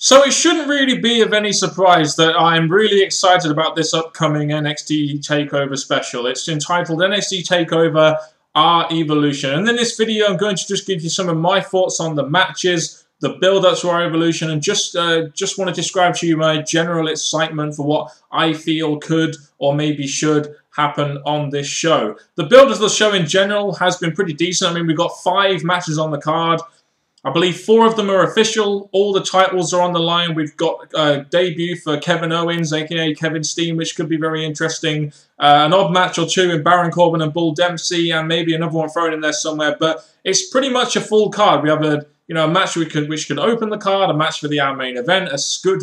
So it shouldn't really be of any surprise that I'm really excited about this upcoming NXT Takeover special. It's entitled NXT Takeover Our Evolution. And in this video, I'm going to just give you some of my thoughts on the matches, the build-up to our evolution, and just want to describe to you my general excitement for what I feel could or maybe should happen on this show. The build of the show in general has been pretty decent. I mean, we've got 5 matches on the card. I believe 4 of them are official. All the titles are on the line. We've got a debut for Kevin Owens, aka Kevin Steen, which could be very interesting. An odd match or 2 in Baron Corbin and Bull Dempsey, and maybe another one thrown in there somewhere. But it's pretty much a full card. We have a match which could open the card, a match for the main event, a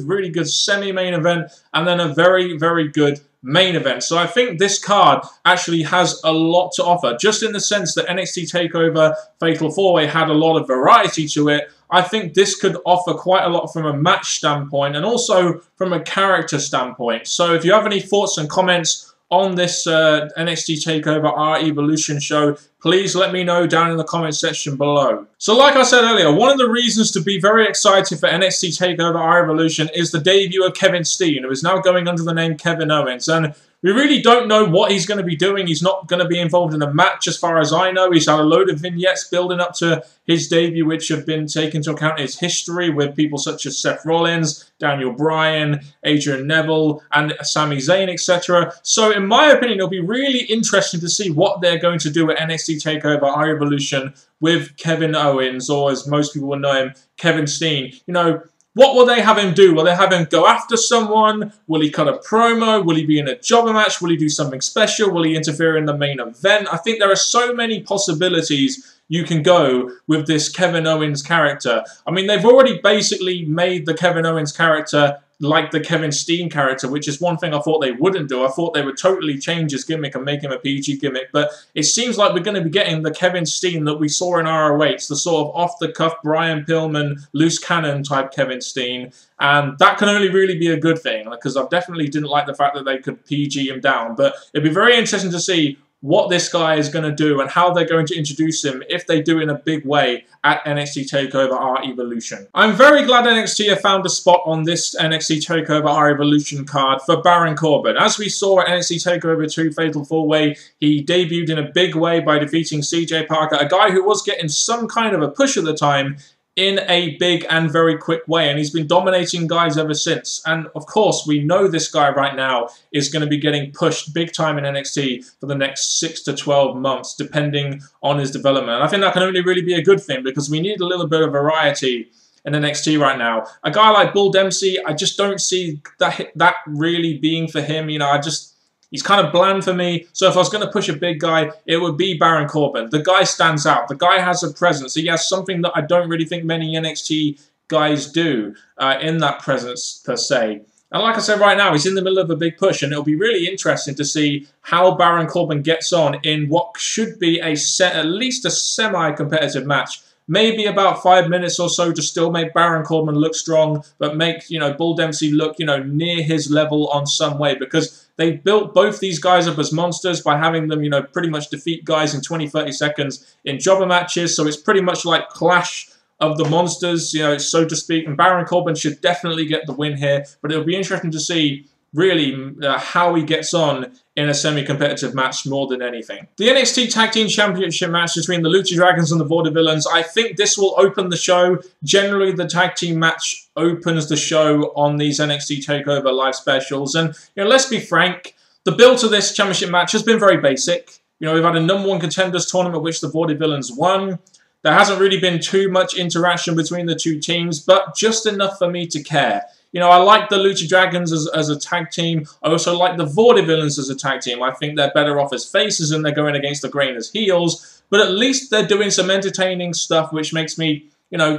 really good semi-main event, and then a very, very good main event. So I think this card actually has a lot to offer, just in the sense that NXT Takeover Fatal 4-Way had a lot of variety to it. I think this could offer quite a lot from a match standpoint and also from a character standpoint. So if you have any thoughts and comments on this NXT Takeover Our Evolution show, please let me know down in the comment section below. So like I said earlier, one of the reasons to be very excited for NXT Takeover Our Evolution is the debut of Kevin Steen, who is now going under the name Kevin Owens. And we really don't know what he's going to be doing. He's not going to be involved in a match as far as I know. He's had a load of vignettes building up to his debut, which have been taken into account his history with people such as Seth Rollins, Daniel Bryan, Adrian Neville, and Sami Zayn, etc. So in my opinion, it'll be really interesting to see what they're going to do at NXT Takeover Our Evolution with Kevin Owens, or as most people will know him, Kevin Steen. You know, what will they have him do? Will they have him go after someone? Will he cut a promo? Will he be in a jobber match? Will he do something special? Will he interfere in the main event? I think there are so many possibilities you can go with this Kevin Owens character. I mean, they've already basically made the Kevin Owens character like the Kevin Steen character, which is one thing I thought they wouldn't do. I thought they would totally change his gimmick and make him a PG gimmick, but it seems like we're going to be getting the Kevin Steen that we saw in ROH, the sort of off-the-cuff Brian Pillman, loose cannon type Kevin Steen, and that can only really be a good thing, because I definitely didn't like the fact that they could PG him down, but it'd be very interesting to see what this guy is going to do and how they're going to introduce him, if they do in a big way, at NXT Takeover Our Evolution. I'm very glad NXT have found a spot on this NXT Takeover Our Evolution card for Baron Corbin. As we saw at NXT Takeover 2 Fatal 4-Way, he debuted in a big way by defeating CJ Parker, a guy who was getting some kind of a push at the time, in a big and very quick way, and he's been dominating guys ever since. And of course, we know this guy right now is going to be getting pushed big time in NXT for the next 6 to 12 months, depending on his development. And I think that can only really be a good thing, because we need a little bit of variety in NXT right now. A guy like Bull Dempsey, I just don't see that really being for him. You know, he's kind of bland for me, so if I was going to push a big guy, it would be Baron Corbin. The guy stands out. The guy has a presence. He has something that I don't really think many NXT guys do in that presence, per se. And like I said, right now, he's in the middle of a big push, and it'll be really interesting to see how Baron Corbin gets on in what should be at least a semi-competitive match. Maybe about 5 minutes or so to still make Baron Corbin look strong, but make, Bull Dempsey look, near his level on some way, because they built both these guys up as monsters by having them, pretty much defeat guys in 20, 30 seconds in jobber matches. So it's pretty much like Clash of the Monsters, so to speak. And Baron Corbin should definitely get the win here, but it'll be interesting to see really how he gets on in a semi-competitive match more than anything. The NXT Tag Team Championship match between the Lucha Dragons and the Vaudevillains, I think this will open the show. Generally, the tag team match opens the show on these NXT TakeOver live specials. And, let's be frank, the build to this championship match has been very basic. We've had a #1 contenders tournament, which the Vaudevillains won. There hasn't really been too much interaction between the two teams, but just enough for me to care. I like the Lucha Dragons as a tag team. I also like the Vaudevillains as a tag team. I think they're better off as faces and they're going against the grain as heels. But at least they're doing some entertaining stuff, which makes me,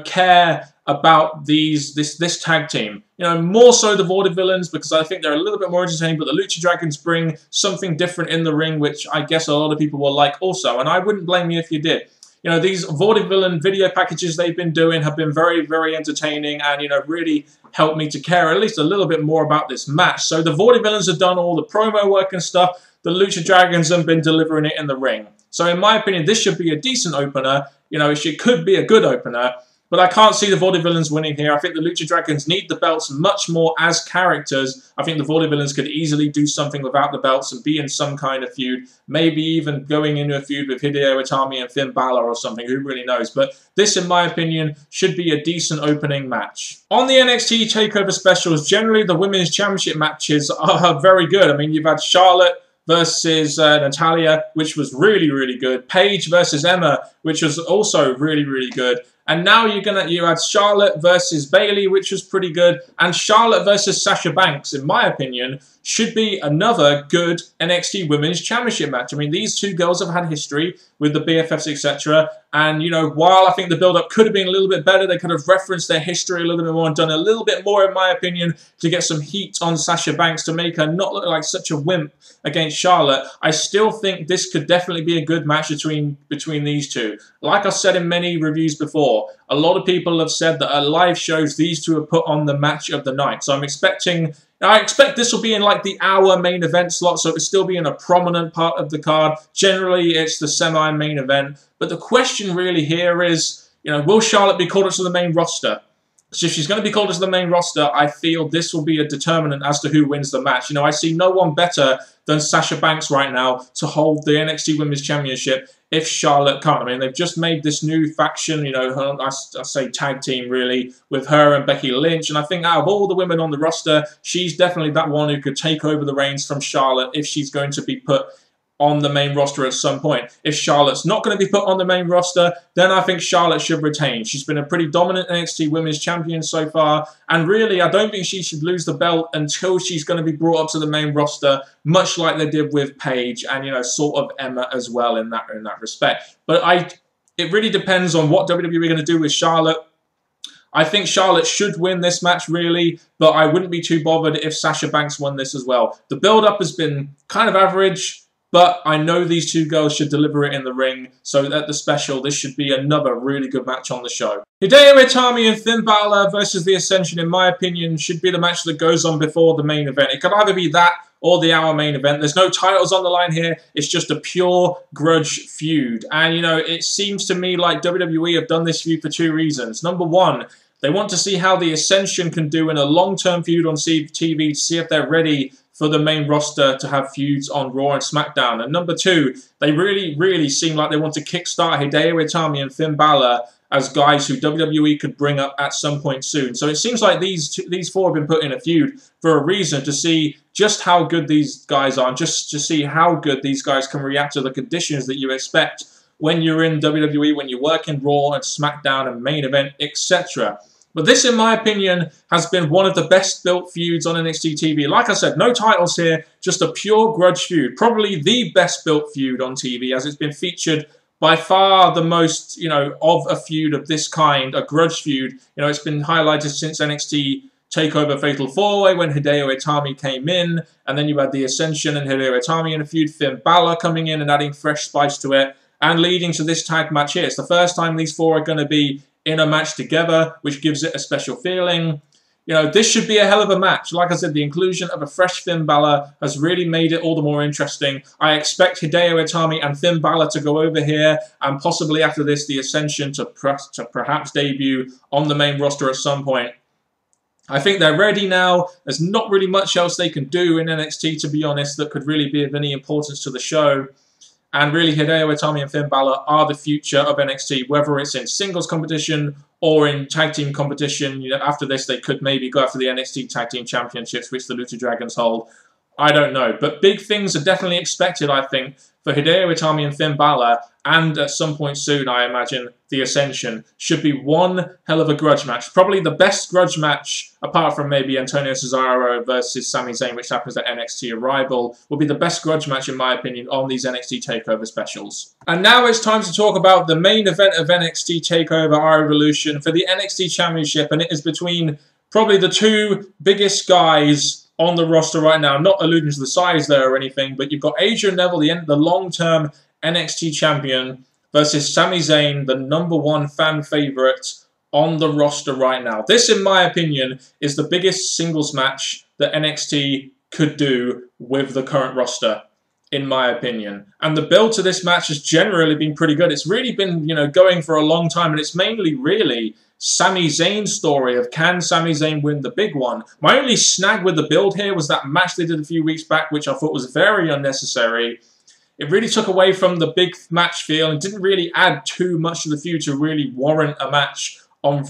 care about this tag team. More so the Vaudevillains, because I think they're a little bit more entertaining, but the Lucha Dragons bring something different in the ring, which I guess a lot of people will like also. And I wouldn't blame you if you did. These Vaudevillain video packages they've been doing have been very, very entertaining and, really helped me to care at least a little bit more about this match. So the Vaudevillains have done all the promo work and stuff. The Lucha Dragons have been delivering it in the ring. So in my opinion, this should be a decent opener. It could be a good opener. But I can't see the Vaudevillains winning here. I think the Lucha Dragons need the belts much more as characters. I think the Vaudevillains could easily do something without the belts and be in some kind of feud. Maybe even going into a feud with Hideo Itami and Finn Balor or something. Who really knows? But this, in my opinion, should be a decent opening match. On the NXT Takeover specials, generally the Women's Championship matches are very good. I mean, you've had Charlotte versus Natalya, which was really, really good. Paige versus Emma, which was also really, really good. And now you had Charlotte versus Bayley, which was pretty good. And Charlotte versus Sasha Banks, in my opinion, should be another good NXT Women's Championship match. I mean, these two girls have had history with the BFFs, etc. And, you know, while I think the build-up could have been a little bit better, they could have referenced their history a little bit more and done a little bit more, in my opinion, to get some heat on Sasha Banks to make her not look like such a wimp against Charlotte. I still think this could definitely be a good match between these two. Like I said in many reviews before, a lot of people have said that at live shows, these two are put on the match of the night. So I expect this will be in like the hour main event slot, so it will still be in a prominent part of the card. Generally, it's the semi-main event. But the question really here is, you know, will Charlotte be called up to the main roster? So if she's going to be called up to the main roster, I feel this will be a determinant as to who wins the match. You know, I see no one better than Sasha Banks right now to hold the NXT Women's Championship if Charlotte can't. I mean, they've just made this new faction, you know, I say tag team really, with her and Becky Lynch. And I think out of all the women on the roster, she's definitely that one who could take over the reins from Charlotte if she's going to be put on the main roster at some point. If Charlotte's not going to be put on the main roster, then I think Charlotte should retain. She's been a pretty dominant NXT Women's Champion so far, and really, I don't think she should lose the belt until she's going to be brought up to the main roster, much like they did with Paige and, you know, sort of Emma as well in that respect. But it really depends on what WWE are going to do with Charlotte. I think Charlotte should win this match, really, but I wouldn't be too bothered if Sasha Banks won this as well. The build-up has been kind of average, but I know these two girls should deliver it in the ring, so at the special, this should be another really good match on the show. Hideo Itami and Finn Balor versus The Ascension, in my opinion, should be the match that goes on before the main event. It could either be that or the hour main event. There's no titles on the line here. It's just a pure grudge feud. And, you know, it seems to me like WWE have done this feud for two reasons. Number one, they want to see how The Ascension can do in a long-term feud on TV to see if they're ready for the main roster to have feuds on Raw and SmackDown. And number two, they really, really seem like they want to kickstart Hideo Itami and Finn Balor as guys who WWE could bring up at some point soon. So it seems like these four have been put in a feud for a reason, to see just how good these guys are, and just to see how good these guys can react to the conditions that you expect when you're in WWE, when you work in Raw and SmackDown and main event, etc. But this, in my opinion, has been one of the best built feuds on NXT TV. Like I said, no titles here, just a pure grudge feud. Probably the best built feud on TV, as it's been featured by far the most, you know, of a feud of this kind, a grudge feud. You know, it's been highlighted since NXT Takeover Fatal 4-Way when Hideo Itami came in, and then you had The Ascension and Hideo Itami in a feud, Finn Balor coming in and adding fresh spice to it, and leading to this tag match here. It's the first time these four are going to be in a match together, which gives it a special feeling. You know, this should be a hell of a match. Like I said, the inclusion of a fresh Finn Balor has really made it all the more interesting. I expect Hideo Itami and Finn Balor to go over here, and possibly after this, The Ascension to perhaps debut on the main roster at some point. I think they're ready now. There's not really much else they can do in NXT, to be honest, that could really be of any importance to the show. And really, Hideo Itami and Finn Balor are the future of NXT, whether it's in singles competition or in tag team competition. You know, after this, they could maybe go after the NXT Tag Team Championships, which the Lucha Dragons hold. I don't know. But big things are definitely expected, I think, for Hideo Itami and Finn Balor. And at some point soon, I imagine, The Ascension should be one hell of a grudge match. Probably the best grudge match, apart from maybe Antonio Cesaro versus Sami Zayn, which happens at NXT Arrival, will be the best grudge match, in my opinion, on these NXT TakeOver specials. And now it's time to talk about the main event of NXT TakeOver Our Evolution for the NXT Championship. And it is between probably the two biggest guys on the roster right now. Not alluding to the size there or anything, but you've got Adrian Neville, the long-term NXT champion, versus Sami Zayn, the #1 fan favourite on the roster right now. This, in my opinion, is the biggest singles match that NXT could do with the current roster, in my opinion. And the build to this match has generally been pretty good. It's really been, you know, going for a long time, and it's mainly really Sami Zayn's story of can Sami Zayn win the big one. My only snag with the build here was that match they did a few weeks back, which I thought was very unnecessary. It really took away from the big match feel and didn't really add too much to the feud to really warrant a match on,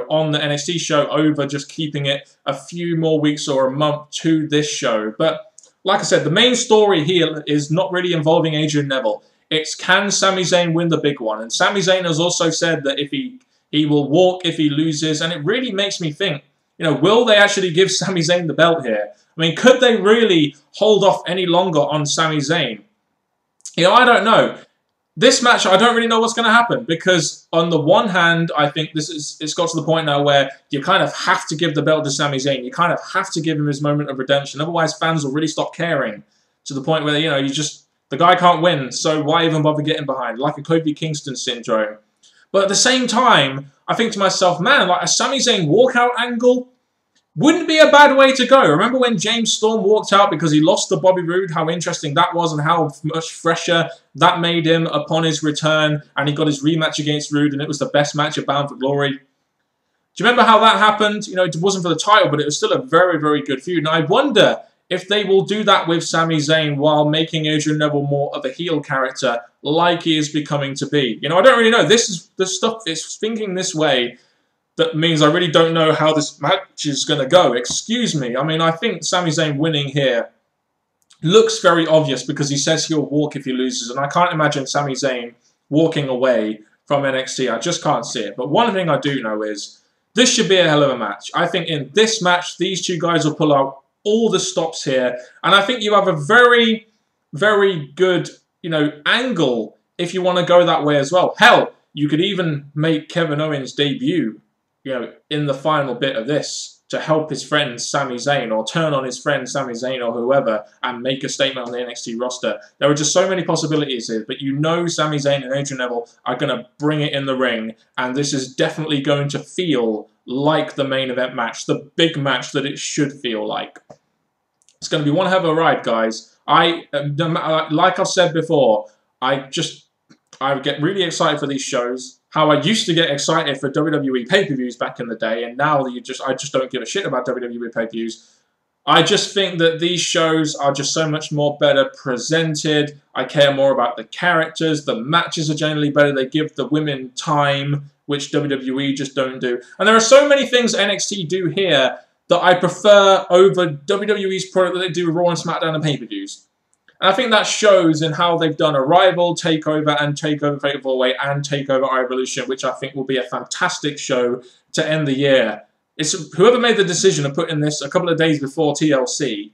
on the NXT show over just keeping it a few more weeks or a month to this show. But like I said, the main story here is not really involving Adrian Neville. It's can Sami Zayn win the big one? And Sami Zayn has also said that if he will walk if he loses, and it really makes me think, will they actually give Sami Zayn the belt here? I mean, could they really hold off any longer on Sami Zayn? I don't know. This match, I don't really know what's going to happen because on the one hand, I think it's got to the point now where you kind of have to give the belt to Sami Zayn. You kind of have to give him his moment of redemption. Otherwise, fans will really stop caring to the point where, the guy can't win, so why even bother getting behind? Like a Kofi Kingston syndrome. But at the same time, I think to myself, man, like a Sami Zayn walkout angle wouldn't be a bad way to go. Remember when James Storm walked out because he lost to Bobby Roode, how interesting that was and how much fresher that made him upon his return, and he got his rematch against Roode, and it was the best match of Bound for Glory. Do you remember how that happened? It wasn't for the title, but it was still a very, very good feud. And I wonder if they will do that with Sami Zayn while making Adrian Neville more of a heel character like he is becoming to be. I don't really know. This stuff is thinking this way. That means I really don't know how this match is going to go. Excuse me. I mean, I think Sami Zayn winning here looks very obvious because he says he'll walk if he loses. And I can't imagine Sami Zayn walking away from NXT. I just can't see it. But one thing I do know is this should be a hell of a match. I think in this match, these two guys will pull out all the stops here. And I think you have a very, very good, angle if you want to go that way as well. Hell, you could even make Kevin Owens debut in the final bit of this to help his friend Sami Zayn or turn on his friend Sami Zayn or whoever and make a statement on the NXT roster. There are just so many possibilities here, but Sami Zayn and Adrian Neville are going to bring it in the ring, and this is definitely going to feel like the main event match, the big match that it should feel like. It's going to be one hell of a ride, guys. Like I've said before, I get really excited for these shows. How I used to get excited for WWE pay-per-views back in the day, and now I just don't give a shit about WWE pay-per-views. I just think that these shows are just so much more better presented. I care more about the characters. The matches are generally better. They give the women time, which WWE just don't do. And there are so many things NXT do here that I prefer over WWE's product that they do with Raw and SmackDown and pay-per-views. And I think that shows in how they've done Arrival, Takeover, and Takeover Fatal 4-Way, and Takeover Evolution, which I think will be a fantastic show to end the year. It's whoever made the decision of putting this a couple of days before TLC,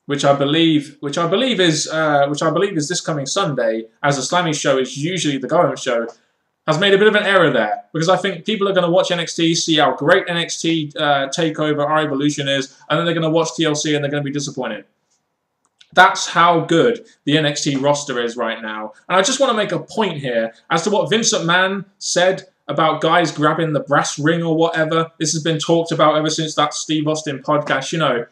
which I believe is this coming Sunday, as the Slammy show is usually the go-home show, has made a bit of an error there, because I think people are going to watch NXT, see how great NXT Takeover Evolution is, and then they're going to watch TLC and they're going to be disappointed. That's how good the NXT roster is right now. And I just want to make a point here as to what Vince McMahon said about guys grabbing the brass ring or whatever. This has been talked about ever since that Steve Austin podcast.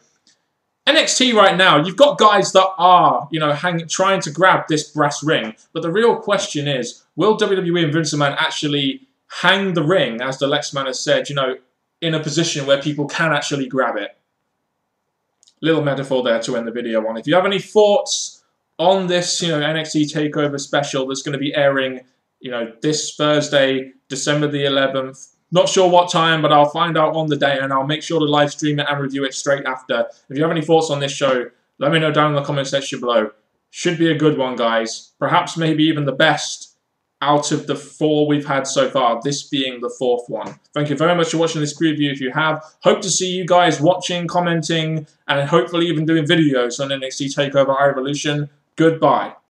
NXT right now, you've got guys that are, trying to grab this brass ring. But the real question is, will WWE and Vince McMahon actually hang the ring, as the Lex Man has said, in a position where people can actually grab it? Little metaphor there to end the video on. If you have any thoughts on this, NXT Takeover special that's going to be airing, this Thursday, December the 11th. Not sure what time, but I'll find out on the day, and I'll make sure to live stream it and review it straight after. If you have any thoughts on this show, let me know down in the comment section below. Should be a good one, guys. Perhaps maybe even the best out of the 4 we've had so far, this being the 4th one. Thank you very much for watching this preview if you have. Hope to see you guys watching, commenting, and hopefully even doing videos on NXT Takeover Evolution. Goodbye.